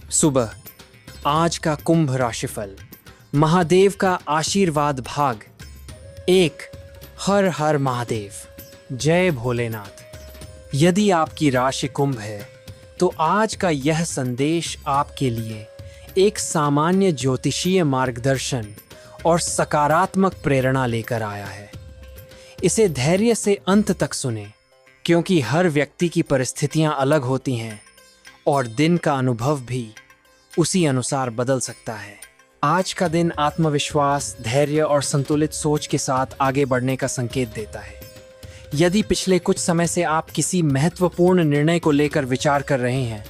सुबह आज का कुंभ राशिफल, महादेव का आशीर्वाद भाग 1। हर हर महादेव, जय भोलेनाथ। यदि आपकी राशि कुंभ है तो आज का यह संदेश आपके लिए एक सामान्य ज्योतिषीय मार्गदर्शन और सकारात्मक प्रेरणा लेकर आया है। इसे धैर्य से अंत तक सुने, क्योंकि हर व्यक्ति की परिस्थितियां अलग होती हैं और दिन का अनुभव भी उसी अनुसार बदल सकता है। आज का दिन आत्मविश्वास, धैर्य और संतुलित सोच के साथ आगे बढ़ने का संकेत देता है। यदि पिछले कुछ समय से आप किसी महत्वपूर्ण निर्णय को लेकर विचार कर रहे हैं,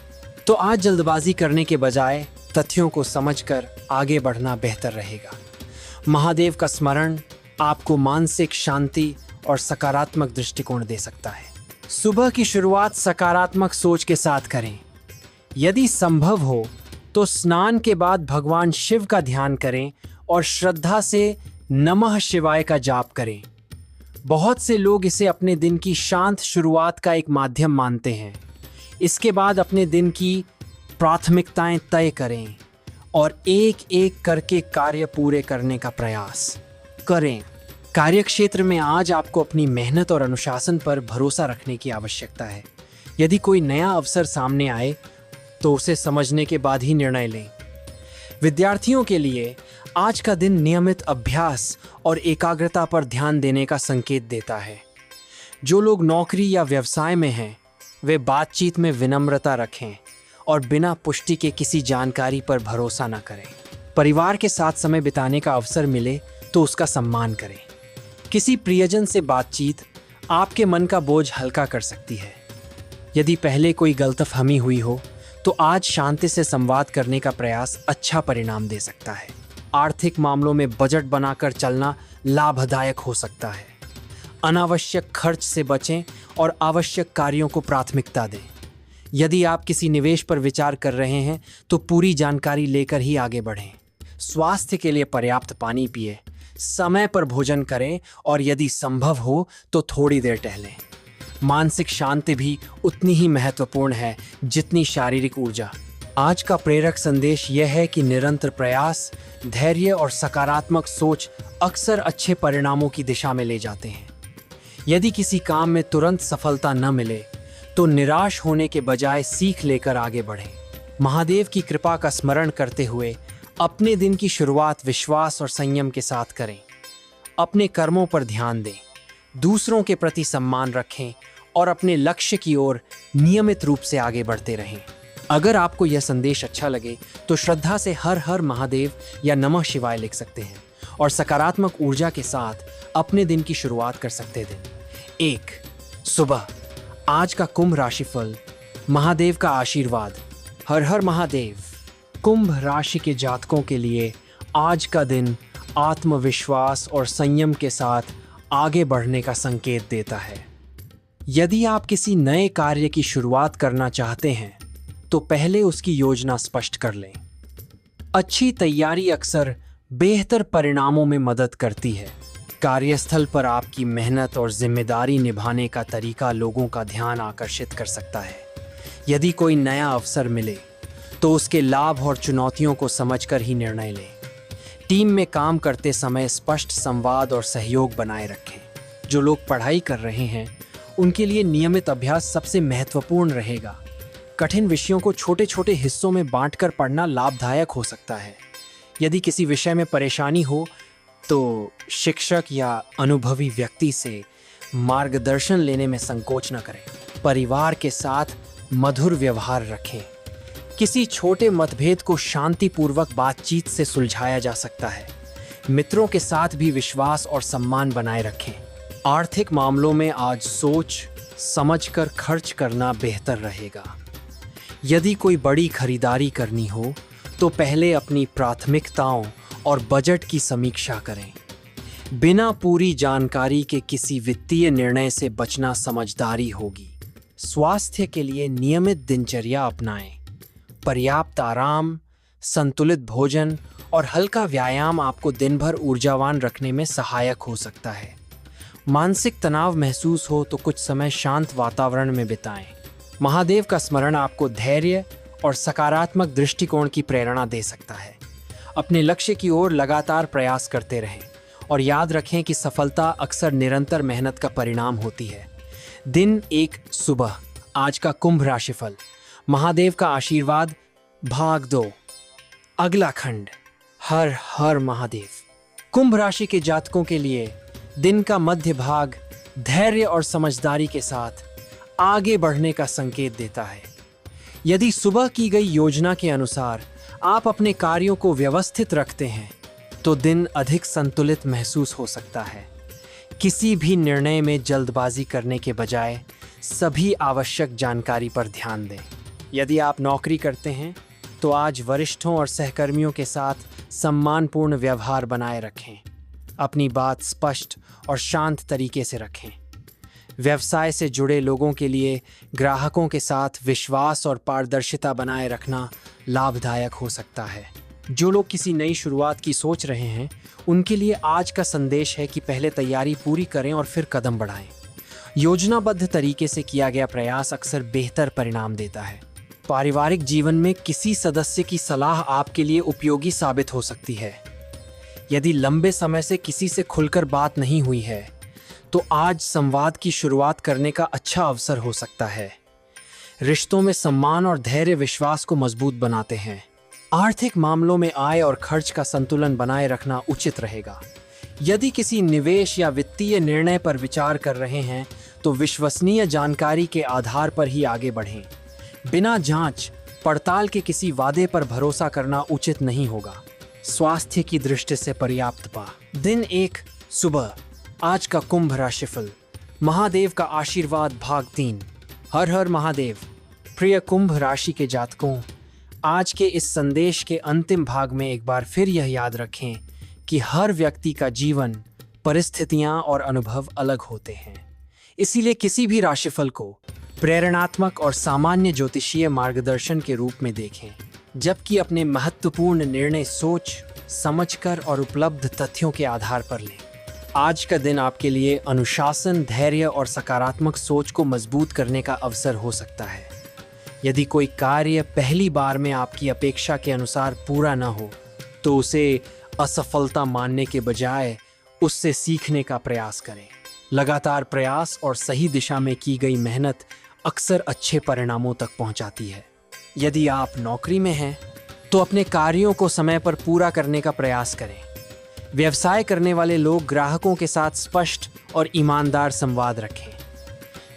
तो आज जल्दबाजी करने के बजाय तथ्यों को समझकर आगे बढ़ना बेहतर रहेगा। महादेव का स्मरण आपको मानसिक शांति और सकारात्मक दृष्टिकोण दे सकता है। सुबह की शुरुआत सकारात्मक सोच के साथ करें। यदि संभव हो तो स्नान के बाद भगवान शिव का ध्यान करें और श्रद्धा से नमः शिवाय का जाप करें। बहुत से लोग इसे अपने दिन की शांत शुरुआत का एक माध्यम मानते हैं। इसके बाद अपने दिन की प्राथमिकताएं तय करें और एक एक करके कार्य पूरे करने का प्रयास करें। कार्यक्षेत्र में आज आपको अपनी मेहनत और अनुशासन पर भरोसा रखने की आवश्यकता है। यदि कोई नया अवसर सामने आए तो उसे समझने के बाद ही निर्णय लें। विद्यार्थियों के लिए आज का दिन नियमित अभ्यास और एकाग्रता पर ध्यान देने का संकेत देता है। जो लोग नौकरी या व्यवसाय में हैं, वे बातचीत में विनम्रता रखें और बिना पुष्टि के किसी जानकारी पर भरोसा न करें। परिवार के साथ समय बिताने का अवसर मिले तो उसका सम्मान करें। किसी प्रियजन से बातचीत आपके मन का बोझ हल्का कर सकती है। यदि पहले कोई गलतफहमी हुई हो तो आज शांति से संवाद करने का प्रयास अच्छा परिणाम दे सकता है। आर्थिक मामलों में बजट बनाकर चलना लाभदायक हो सकता है। अनावश्यक खर्च से बचें और आवश्यक कार्यों को प्राथमिकता दें। यदि आप किसी निवेश पर विचार कर रहे हैं तो पूरी जानकारी लेकर ही आगे बढ़ें। स्वास्थ्य के लिए पर्याप्त पानी पिएं, समय पर भोजन करें और यदि संभव हो तो थोड़ी देर टहलें। मानसिक शांति भी उतनी ही महत्वपूर्ण है जितनी शारीरिक ऊर्जा। आज का प्रेरक संदेश यह है कि निरंतर प्रयास, धैर्य और सकारात्मक सोच अक्सर अच्छे परिणामों की दिशा में ले जाते हैं। यदि किसी काम में तुरंत सफलता न मिले तो निराश होने के बजाय सीख लेकर आगे बढ़ें। महादेव की कृपा का स्मरण करते हुए अपने दिन की शुरुआत विश्वास और संयम के साथ करें। अपने कर्मों पर ध्यान दें, दूसरों के प्रति सम्मान रखें और अपने लक्ष्य की ओर नियमित रूप से आगे बढ़ते रहें। अगर आपको यह संदेश अच्छा लगे तो श्रद्धा से हर हर महादेव या नमः शिवाय लिख सकते हैं और सकारात्मक ऊर्जा के साथ अपने दिन की शुरुआत कर सकते हैं। 1। सुबह आज का कुंभ राशिफल, महादेव का आशीर्वाद। हर हर महादेव। कुंभ राशि के जातकों के लिए आज का दिन आत्मविश्वास और संयम के साथ आगे बढ़ने का संकेत देता है। यदि आप किसी नए कार्य की शुरुआत करना चाहते हैं तो पहले उसकी योजना स्पष्ट कर लें। अच्छी तैयारी अक्सर बेहतर परिणामों में मदद करती है। कार्यस्थल पर आपकी मेहनत और जिम्मेदारी निभाने का तरीका लोगों का ध्यान आकर्षित कर सकता है। यदि कोई नया अवसर मिले तो उसके लाभ और चुनौतियों को समझकर ही निर्णय लें। टीम में काम करते समय स्पष्ट संवाद और सहयोग बनाए रखें। जो लोग पढ़ाई कर रहे हैं उनके लिए नियमित अभ्यास सबसे महत्वपूर्ण रहेगा। कठिन विषयों को छोटे छोटे हिस्सों में बांटकर पढ़ना लाभदायक हो सकता है। यदि किसी विषय में परेशानी हो तो शिक्षक या अनुभवी व्यक्ति से मार्गदर्शन लेने में संकोच न करें। परिवार के साथ मधुर व्यवहार रखें। किसी छोटे मतभेद को शांतिपूर्वक बातचीत से सुलझाया जा सकता है। मित्रों के साथ भी विश्वास और सम्मान बनाए रखें। आर्थिक मामलों में आज सोच समझकर खर्च करना बेहतर रहेगा। यदि कोई बड़ी खरीदारी करनी हो तो पहले अपनी प्राथमिकताओं और बजट की समीक्षा करें। बिना पूरी जानकारी के किसी वित्तीय निर्णय से बचना समझदारी होगी। स्वास्थ्य के लिए नियमित दिनचर्या अपनाएं। पर्याप्त आराम, संतुलित भोजन और हल्का व्यायाम आपको दिन भर ऊर्जावान रखने में सहायक हो सकता है। मानसिक तनाव महसूस हो तो कुछ समय शांत वातावरण में बिताएं। महादेव का स्मरण आपको धैर्य और सकारात्मक दृष्टिकोण की प्रेरणा दे सकता है। अपने लक्ष्य की ओर लगातार प्रयास करते रहें और याद रखें कि सफलता अक्सर निरंतर मेहनत का परिणाम होती है। दिन 1 सुबह। आज का कुंभ राशिफल, महादेव का आशीर्वाद, भाग 2। अगला खंड, हर हर महादेव। कुंभ राशि के जातकों के लिए दिन का मध्य भाग धैर्य और समझदारी के साथ आगे बढ़ने का संकेत देता है। यदि सुबह की गई योजना के अनुसार आप अपने कार्यों को व्यवस्थित रखते हैं तो दिन अधिक संतुलित महसूस हो सकता है। किसी भी निर्णय में जल्दबाजी करने के बजाय सभी आवश्यक जानकारी पर ध्यान दें। यदि आप नौकरी करते हैं तो आज वरिष्ठों और सहकर्मियों के साथ सम्मानपूर्ण व्यवहार बनाए रखें। अपनी बात स्पष्ट और शांत तरीके से रखें। व्यवसाय से जुड़े लोगों के लिए ग्राहकों के साथ विश्वास और पारदर्शिता बनाए रखना लाभदायक हो सकता है। जो लोग किसी नई शुरुआत की सोच रहे हैं, उनके लिए आज का संदेश है कि पहले तैयारी पूरी करें और फिर कदम बढ़ाएं। योजनाबद्ध तरीके से किया गया प्रयास अक्सर बेहतर परिणाम देता है। पारिवारिक जीवन में किसी सदस्य की सलाह आपके लिए उपयोगी साबित हो सकती है। यदि लंबे समय से किसी से खुलकर बात नहीं हुई है तो आज संवाद की शुरुआत करने का अच्छा अवसर हो सकता है। रिश्तों में सम्मान और धैर्य विश्वास को मजबूत बनाते हैं। आर्थिक मामलों में आय और खर्च का संतुलन बनाए रखना उचित रहेगा। यदि किसी निवेश या वित्तीय निर्णय पर विचार कर रहे हैं तो विश्वसनीय जानकारी के आधार पर ही आगे बढ़ें। बिना जांच पड़ताल के किसी वादे पर भरोसा करना उचित नहीं होगा। स्वास्थ्य की दृष्टि से पर्याप्त पा। दिन 1 सुबह। आज का कुंभ राशिफल, महादेव का आशीर्वाद, भाग 3। हर हर महादेव। प्रिय कुंभ राशि के जातकों, आज के इस संदेश के अंतिम भाग में एक बार फिर यह याद रखें कि हर व्यक्ति का जीवन, परिस्थितियां और अनुभव अलग होते हैं। इसीलिए किसी भी राशिफल को प्रेरणात्मक और सामान्य ज्योतिषीय मार्गदर्शन के रूप में देखें, जबकि अपने महत्वपूर्ण निर्णय सोच समझकर और उपलब्ध तथ्यों के आधार पर लें। आज का दिन आपके लिए अनुशासन, धैर्य और सकारात्मक सोच को मजबूत करने का अवसर हो सकता है। यदि कोई कार्य पहली बार में आपकी अपेक्षा के अनुसार पूरा न हो तो उसे असफलता मानने के बजाय उससे सीखने का प्रयास करें। लगातार प्रयास और सही दिशा में की गई मेहनत अक्सर अच्छे परिणामों तक पहुंचाती है। यदि आप नौकरी में हैं तो अपने कार्यों को समय पर पूरा करने का प्रयास करें। व्यवसाय करने वाले लोग ग्राहकों के साथ स्पष्ट और ईमानदार संवाद रखें।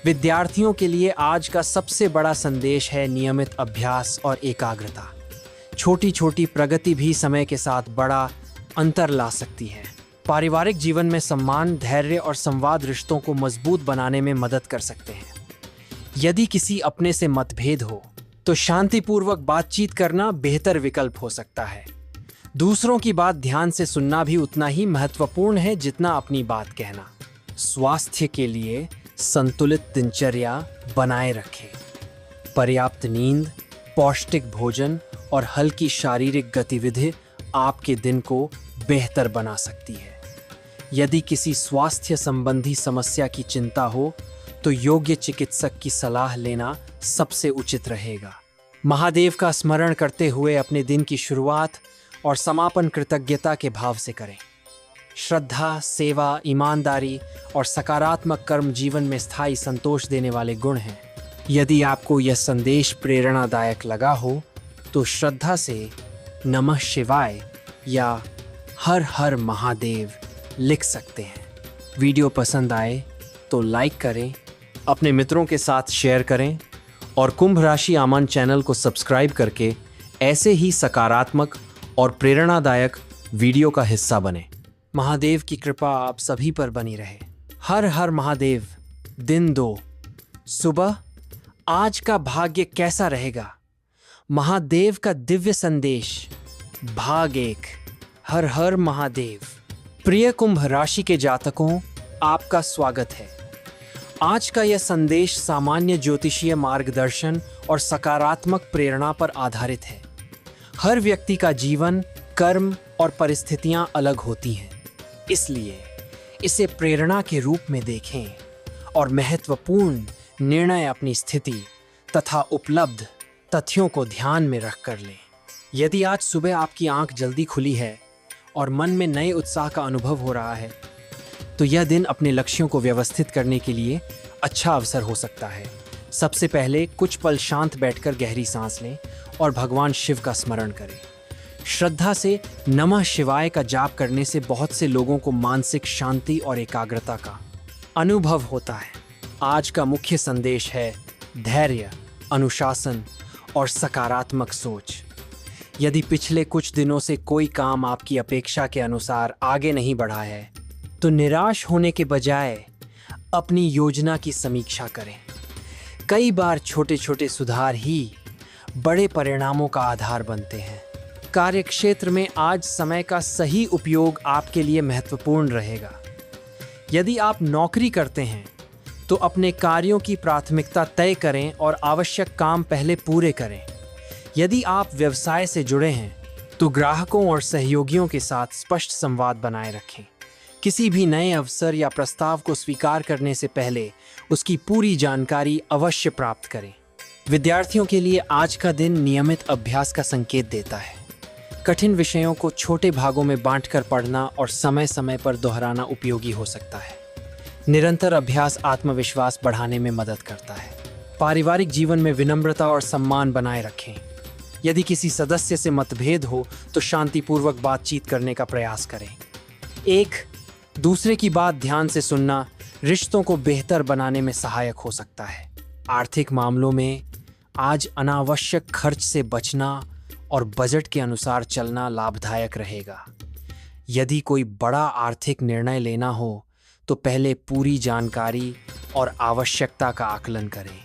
विद्यार्थियों के लिए आज का सबसे बड़ा संदेश है नियमित अभ्यास और एकाग्रता। छोटी छोटी प्रगति भी समय के साथ बड़ा अंतर ला सकती है। पारिवारिक जीवन में सम्मान, धैर्य और संवाद रिश्तों को मजबूत बनाने में मदद कर सकते हैं। यदि किसी अपने से मतभेद हो तो शांतिपूर्वक बातचीत करना बेहतर विकल्प हो सकता है। दूसरों की बात ध्यान से सुनना भी उतना ही महत्वपूर्ण है जितना अपनी बात कहना। स्वास्थ्य के लिए संतुलित दिनचर्या बनाए रखें। पर्याप्त नींद, पौष्टिक भोजन और हल्की शारीरिक गतिविधि आपके दिन को बेहतर बना सकती है। यदि किसी स्वास्थ्य संबंधी समस्या की चिंता हो तो योग्य चिकित्सक की सलाह लेना सबसे उचित रहेगा। महादेव का स्मरण करते हुए अपने दिन की शुरुआत और समापन कृतज्ञता के भाव से करें। श्रद्धा, सेवा, ईमानदारी और सकारात्मक कर्म जीवन में स्थायी संतोष देने वाले गुण हैं। यदि आपको यह संदेश प्रेरणादायक लगा हो तो श्रद्धा से नमः शिवाय या हर हर महादेव लिख सकते हैं। वीडियो पसंद आए तो लाइक करें, अपने मित्रों के साथ शेयर करें और कुंभ राशि आमन चैनल को सब्सक्राइब करके ऐसे ही सकारात्मक और प्रेरणादायक वीडियो का हिस्सा बने। महादेव की कृपा आप सभी पर बनी रहे। हर हर महादेव। दिन 2 सुबह। आज का भाग्य कैसा रहेगा? महादेव का दिव्य संदेश, भाग 1। हर हर महादेव। प्रिय कुंभ राशि के जातकों, आपका स्वागत है। आज का यह संदेश सामान्य ज्योतिषीय मार्गदर्शन और सकारात्मक प्रेरणा पर आधारित है। हर व्यक्ति का जीवन, कर्म और परिस्थितियां अलग होती हैं, इसलिए इसे प्रेरणा के रूप में देखें और महत्वपूर्ण निर्णय अपनी स्थिति तथा उपलब्ध तथ्यों को ध्यान में रख कर लें। यदि आज सुबह आपकी आंख जल्दी खुली है और मन में नए उत्साह का अनुभव हो रहा है, तो यह दिन अपने लक्ष्यों को व्यवस्थित करने के लिए अच्छा अवसर हो सकता है। सबसे पहले कुछ पल शांत बैठकर गहरी सांस लें और भगवान शिव का स्मरण करें। श्रद्धा से नमः शिवाय का जाप करने से बहुत से लोगों को मानसिक शांति और एकाग्रता का अनुभव होता है। आज का मुख्य संदेश है धैर्य, अनुशासन और सकारात्मक सोच। यदि पिछले कुछ दिनों से कोई काम आपकी अपेक्षा के अनुसार आगे नहीं बढ़ा है, तो निराश होने के बजाय अपनी योजना की समीक्षा करें। कई बार छोटे छोटे सुधार ही बड़े परिणामों का आधार बनते हैं। कार्यक्षेत्र में आज समय का सही उपयोग आपके लिए महत्वपूर्ण रहेगा। यदि आप नौकरी करते हैं तो अपने कार्यों की प्राथमिकता तय करें और आवश्यक काम पहले पूरे करें। यदि आप व्यवसाय से जुड़े हैं तो ग्राहकों और सहयोगियों के साथ स्पष्ट संवाद बनाए रखें। किसी भी नए अवसर या प्रस्ताव को स्वीकार करने से पहले उसकी पूरी जानकारी अवश्य प्राप्त करें। विद्यार्थियों के लिए आज का दिन नियमित अभ्यास का संकेत देता है। कठिन विषयों को छोटे भागों में बांटकर पढ़ना और समय समय पर दोहराना उपयोगी हो सकता है। निरंतर अभ्यास आत्मविश्वास बढ़ाने में मदद करता है। पारिवारिक जीवन में विनम्रता और सम्मान बनाए रखें। यदि किसी सदस्य से मतभेद हो तो शांतिपूर्वक बातचीत करने का प्रयास करें। एक दूसरे की बात ध्यान से सुनना रिश्तों को बेहतर बनाने में सहायक हो सकता है। आर्थिक मामलों में आज अनावश्यक खर्च से बचना और बजट के अनुसार चलना लाभदायक रहेगा। यदि कोई बड़ा आर्थिक निर्णय लेना हो तो पहले पूरी जानकारी और आवश्यकता का आकलन करें।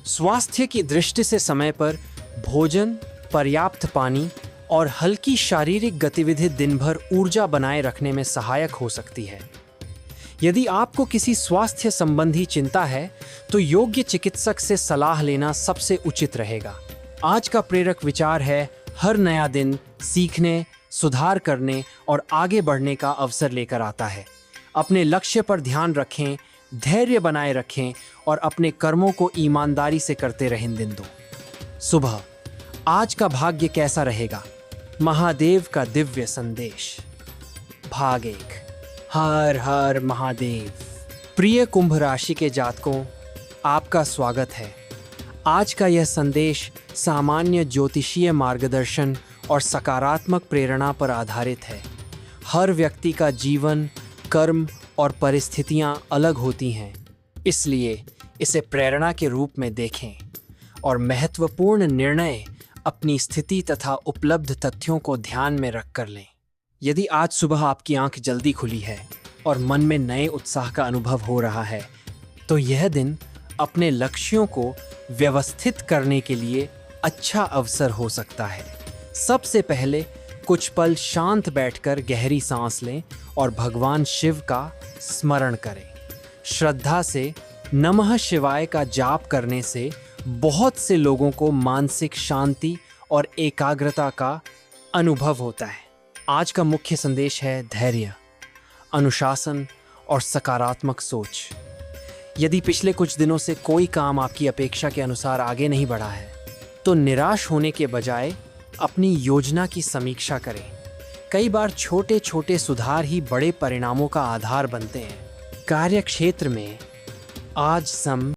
स्वास्थ्य की दृष्टि से समय पर भोजन, पर्याप्त पानी और हल्की शारीरिक गतिविधि दिन भर ऊर्जा बनाए रखने में सहायक हो सकती है। यदि आपको किसी स्वास्थ्य संबंधी चिंता है तो योग्य चिकित्सक से सलाह लेना सबसे उचित रहेगा। आज का प्रेरक विचार है, हर नया दिन सीखने, सुधार करने और आगे बढ़ने का अवसर लेकर आता है। अपने लक्ष्य पर ध्यान रखें, धैर्य बनाए रखें और अपने कर्मों को ईमानदारी से करते रहें। दिन दो सुबह आज का भाग्य कैसा रहेगा? महादेव का दिव्य संदेश। भाग 1, हर हर महादेव। प्रिय कुंभ राशि के जातकों, आपका स्वागत है। आज का यह संदेश सामान्य ज्योतिषीय मार्गदर्शन और सकारात्मक प्रेरणा पर आधारित है। हर व्यक्ति का जीवन, कर्म और परिस्थितियां अलग होती हैं, इसलिए इसे प्रेरणा के रूप में देखें और महत्वपूर्ण निर्णय अपनी स्थिति तथा उपलब्ध तथ्यों को ध्यान में रख कर लें। यदि आज सुबह आपकी आंख जल्दी खुली है और मन में नए उत्साह का अनुभव हो रहा है, तो यह दिन अपने लक्ष्यों को व्यवस्थित करने के लिए अच्छा अवसर हो सकता है। सबसे पहले कुछ पल शांत बैठकर गहरी सांस लें और भगवान शिव का स्मरण करें। श्रद्धा से नमः शिवाय का जाप करने से बहुत से लोगों को मानसिक शांति और एकाग्रता का अनुभव होता है। आज का मुख्य संदेश है धैर्य, अनुशासन और सकारात्मक सोच। यदि पिछले कुछ दिनों से कोई काम आपकी अपेक्षा के अनुसार आगे नहीं बढ़ा है, तो निराश होने के बजाय अपनी योजना की समीक्षा करें। कई बार छोटे छोटे सुधार ही बड़े परिणामों का आधार बनते हैं। कार्यक्षेत्र में आज